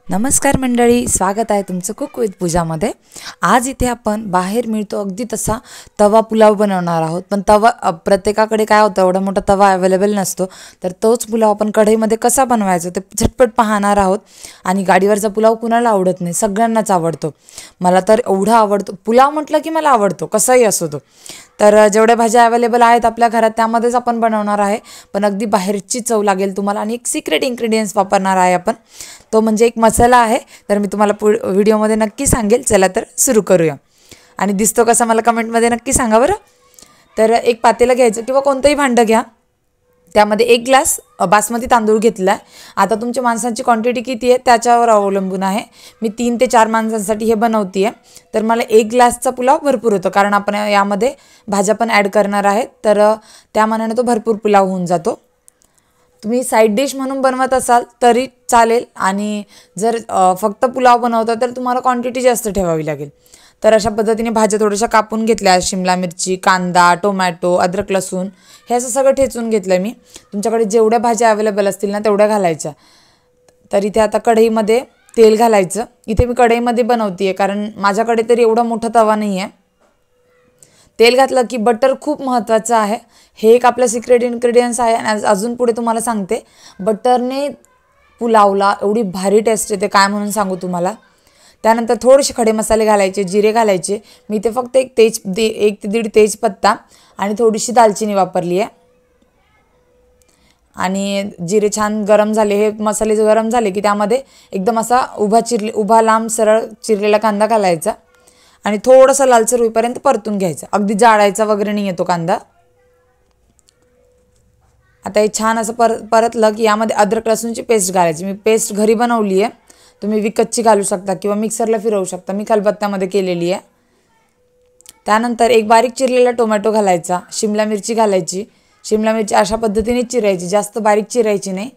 नमस्कार मंडळी, स्वागत आहे तुमचं कुक विथ पूजामध्ये। आज इथे आपण बाहेर मिळतो अगदी तसा तवा पुलाव बनवणार आहोत। पण तवा प्रत्येकाकडे काय होतं, एवढा मोठा तवा अवेलेबल नसतो, तर तोच पुलाव आपण कढईमध्ये कसा बनवायचा ते झटपट पाहणार आहोत। आणि गाडीवरचा पुलाव कुणाला आवडत नाही, सगळ्यांनाच आवडतो। मला तर एवढा आवडतो पुलाव, म्हटलं की मला आवडतो, कसाही असो तो। तर जेवढ्या भाज्या अवेलेबल आहेत आपल्या घरात त्यामध्येच आपण बनवणार आहे, पण अगदी बाहेरची चव लागेल तुम्हाला। आणि एक सिक्रेट इन्ग्रेडियंट्स वापरणार आहे आपण, तो म्हणजे एक मसाला आहे। तर मी तुम्हाला व्हिडिओमध्ये नक्की सांगेल। चला तर सुरू करूया। आणि दिसतो कसा मला कमेंटमध्ये नक्की सांगा बरं। तर एक पातेलं घ्यायचं किंवा कोणतंही भांडं घ्या, त्यामध्ये 1 ग्लास बासमती तांदूळ घेतला आहे। आता तुमच्या माणसांची क्वांटिटी किती आहे त्याच्यावर अवलंबून आहे। मी 3 ते 4 माणसांसाठी हे बनवते आहे, तर मला 1 ग्लासचा पुलाव भरपूर होतो, कारण आपण यामध्ये भाज्या पण ॲड करणार आहेत, तर त्या मानाने तो भरपूर पुलाव होऊन जातो। तुम्ही साईड डिश म्हणून बनवत असाल तरी चालेल, आणि जर फक्त पुलाव बनवता तर तुम्हाला क्वांटिटी जास्त ठेवावी लागेल। तर अशा पद्धतीने भाज्या थोड्याशा कापून घेतल्या, शिमला मिरची, कांदा, टोमॅटो, अद्रक, लसूण हे असं सगळं ठेचून घेतलं मी। तुमच्याकडे जेवढ्या भाज्या अवेलेबल असतील ना तेवढ्या घालायच्या। तर इथे आता कढईमध्ये तेल घालायचं। इथे मी कढईमध्ये बनवते आहे, कारण माझ्याकडे तरी एवढा मोठा तवा नाही आहे। तेल घातलं की बटर खूप महत्त्वाचं आहे, हे एक आपलं सिक्रेट इन्ग्रेडियंट्स आहे। आणि अजून पुढे तुम्हाला सांगते, बटरने पुलावला एवढी भारी टेस्ट येते काय म्हणून सांगू तुम्हाला। त्यानंतर थोडेसे खडे मसाले घालायचे, जिरे घालायचे। मी इथे फक्त 1 ते 1.5 तेजपत्ता आणि थोडीशी दालचिनी वापरली आहे। आणि जिरे छान गरम झाले, हे मसाले गरम झाले की त्यामध्ये एकदम असा उभा लांब सरळ चिरलेला कांदा घालायचा आणि थोडासा लालसर होईपर्यंत परतून घ्यायचा, अगदी जाळायचा वगैरे नाही येतो कांदा। आता हे छान असं परतलं की यामध्ये अद्रक लसूणची पेस्ट घालायची। मी पेस्ट घरी बनवली आहे, तुम्ही विकतची घालू शकता किंवा मिक्सरला फिरवू शकता, मी खलबत्त्यामध्ये केलेली आहे। त्यानंतर एक बारीक चिरलेला टोमॅटो घालायचा, शिमला मिरची घालायची। शिमला मिरची अशा पद्धतीनेच चिरायची, जास्त बारीक चिरायची नाही।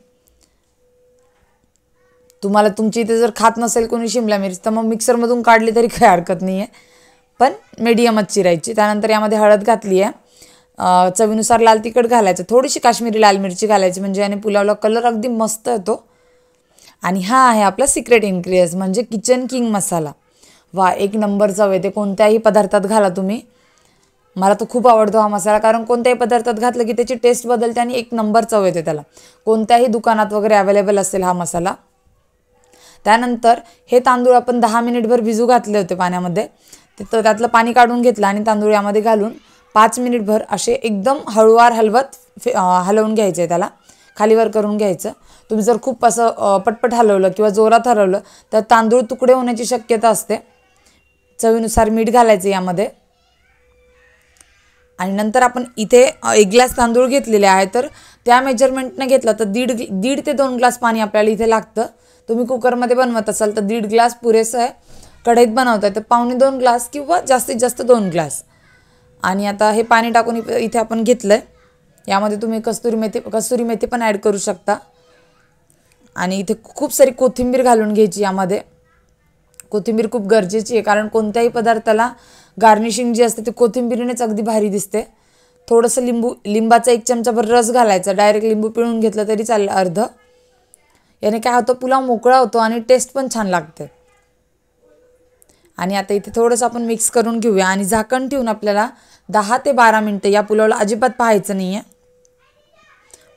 तुम्हाला तुमची इथे जर खात नसेल कोणी शिमला मिरची तर मग मिक्सरमधून काढली तरी काही हरकत नाही आहे, पण मीडियमच चिरायची। त्यानंतर यामध्ये हळद घातली आहे, चवीनुसार लाल तिखट घालायचं, थोडीशी काश्मीरी लाल मिरची घालायची, म्हणजे आणि पुलावला कलर अगदी मस्त येतो। आणि हा आहे आपला सिक्रेट इन्ग्रेडियंट्स म्हणजे किचन किंग मसाला। वा, एक नंबर चव येते, कोणत्याही पदार्थात घाला तुम्ही। मला तो खूप आवडतो हा मसाला, कारण कोणत्याही पदार्थात घातलं की त्याची टेस्ट बदलते आणि एक नंबर चव येते त्याला। कोणत्याही दुकानात वगैरे अवेलेबल असेल हा मसाला। त्यानंतर हे तांदूळ आपण 10 मिनिटभर भिजू घातले होते पाण्यामध्ये, तर त्यातलं पाणी काढून घेतलं आणि तांदूळ यामध्ये घालून 5 मिनिटभर असे एकदम हळूवार हलवून घ्यायचे, त्याला खालीवर करून घ्यायचं। तुम्ही जर खूप असं पटपट हलवलं किंवा जोरात हलवलं तर तांदूळ तुकडे होण्याची शक्यता असते। चवीनुसार मीठ घालायचं यामध्ये। आणि नंतर आपण इथे 1 ग्लास तांदूळ घेतलेले आहे, तर त्या मेजरमेंटने घेतलं तर दीड ते 2 ग्लास पाणी आपल्याला इथे लागतं। तुम्ही कुकरमध्ये बनवत असाल तर 1.5 ग्लास पुरेसं आहे, कढईत बनवताय तर 1.25 ग्लास किंवा जास्तीत जास्त 2 ग्लास। आणि आता हे पाणी टाकून इथे आपण घेतलं आहे। यामध्ये तुम्ही कसुरी मेथी पण ॲड करू शकता। आणि इथे खूप सारी कोथिंबीर घालून घ्यायची यामध्ये। कोथिंबीर खूप गरजेची आहे, कारण कोणत्याही पदार्थाला गार्निशिंग जी असते ती कोथिंबीरीनेच अगदी भारी दिसते। थोडंसं लिंबाचा 1 चमचाभर रस घालायचा, डायरेक्ट लिंबू पिळून घेतलं तरी चालेल अर्ध। याने काय होतं, पुलाव मोकळा होतो आणि टेस्ट पण छान लागते। आणि आता इथे थोडंसं आपण मिक्स करून घेऊया आणि झाकण ठेवून आपल्याला 10 ते 12 मिनटं या पुलावला अजिबात पाहायचं नाही आहे,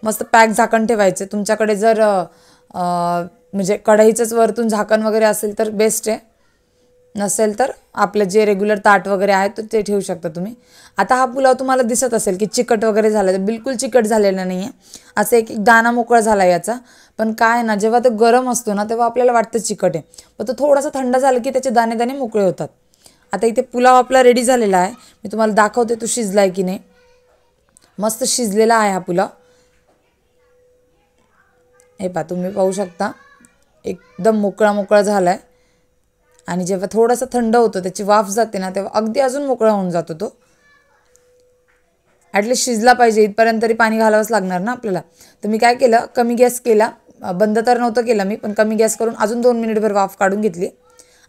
मस्त पॅक झाकण ठेवायचं। तुमच्याकडे जर म्हणजे कढईचंच वरतून झाकण वगैरे असेल तर बेस्ट आहे, नसेल तर आपलं जे रेग्युलर ताट वगैरे आहे तर ते ठेवू शकता तुम्ही। आता हा पुलाव तुम्हाला दिसत असेल की चिकट वगैरे झाला, तर बिलकुल चिकट झालेला नाही आहे, असं एक दाणा मोकळा झाला याचा। पण काय ना, जेव्हा तो गरम असतो ना तेव्हा आपल्याला वाटतं चिकट आहे, पण तो थोडासा थंड झाला की त्याचे दाणे दाणे मोकळे होतात। आता इथे पुलाव आपला रेडी झालेला आहे, मी तुम्हाला दाखवते तो शिजला आहे की नाही। मस्त शिजलेला आहे हा पुलाव, हे पहा, तुम्ही पाहू शकता एकदम मोकळा झाला आहे। आणि जेव्हा थोडासा थंड होतो, त्याची वाफ जाते ना, तेव्हा अगदी अजून मोकळा होऊन जातो तो। ॲटलिस्ट शिजला पाहिजे इथपर्यंत तरी पाणी घालावंच लागणार ना आपल्याला। तर मी काय केलं, कमी गॅस केला, बंद तर नव्हतं केलं मी, पण कमी गॅस करून अजून 2 मिनिटभर वाफ काढून घेतली।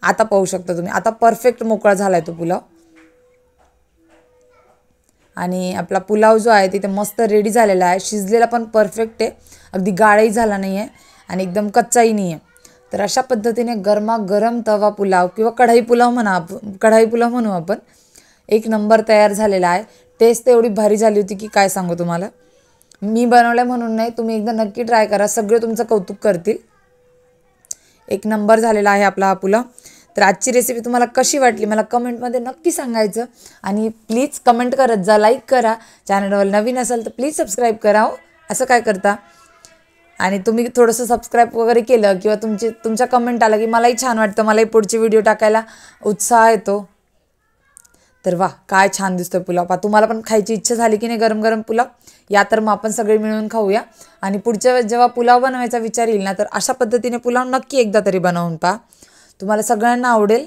आता पाहू शकता तुम्ही, आता परफेक्ट मोकळा झाला आहे तो पुलाव। आणि आपला पुलाव जो आहे तिथे मस्त रेडी झालेला आहे, शिजलेला पण परफेक्ट आहे, अगदी गाळही झाला नाही आहे आणि एकदम कच्चाही नाही आहे। तर अशा पद्धतीने गरमागरम तवा पुलाव किंवा कढाई पुलाव म्हणू आपण, एक नंबर तयार झालेला आहे. टेस्ट एवढी भारी झाली होती की काय सांगू तुम्हाला. मी बनवलं म्हणून नाही, तुम्ही एकदा नक्की ट्राय करा, सगळे तुमचं कौतुक करतील. एक नंबर झालेला आहे आपला हा पुलाव. तर आजची रेसिपी तुम्हाला कशी वाटली मला कमेंटमध्ये नक्की सांगायचं. आणि प्लीज कमेंट करत जा, लाईक करा. चॅनलवर नवीन असेल तर प्लीज सबस्क्राईब करा. हो असं काय करता. आणि तुम्ही थोडंसं सबस्क्राईब वगैरे केलं किंवा तुमच्या कमेंट आलं की मलाही छान वाटतं, मलाही पुढचे व्हिडिओ टाकायला उत्साह येतो. तर वा, काय छान दिसतोय पुलाव. तुम्हाला पण खायची इच्छा झाली की नाही गरम गरम पुलाव, या तर मग आपण सगळे मिळून खाऊया. आणि पुढच्या वेळेस जेव्हा पुलाव बनवायचा विचार येईल ना, तर अशा पद्धतीने पुलाव नक्की एकदा तरी बनवून पहा, तुम्हाला सगळ्यांना आवडेल.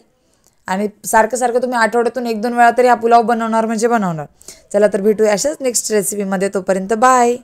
आणि सारखं तुम्ही आठवड्यातून 1-2 वेळा तरी हा पुलाव बनवणार म्हणजे बनवणार. चला तर भेटूया अशाच नेक्स्ट रेसिपीमध्ये. तोपर्यंत बाय.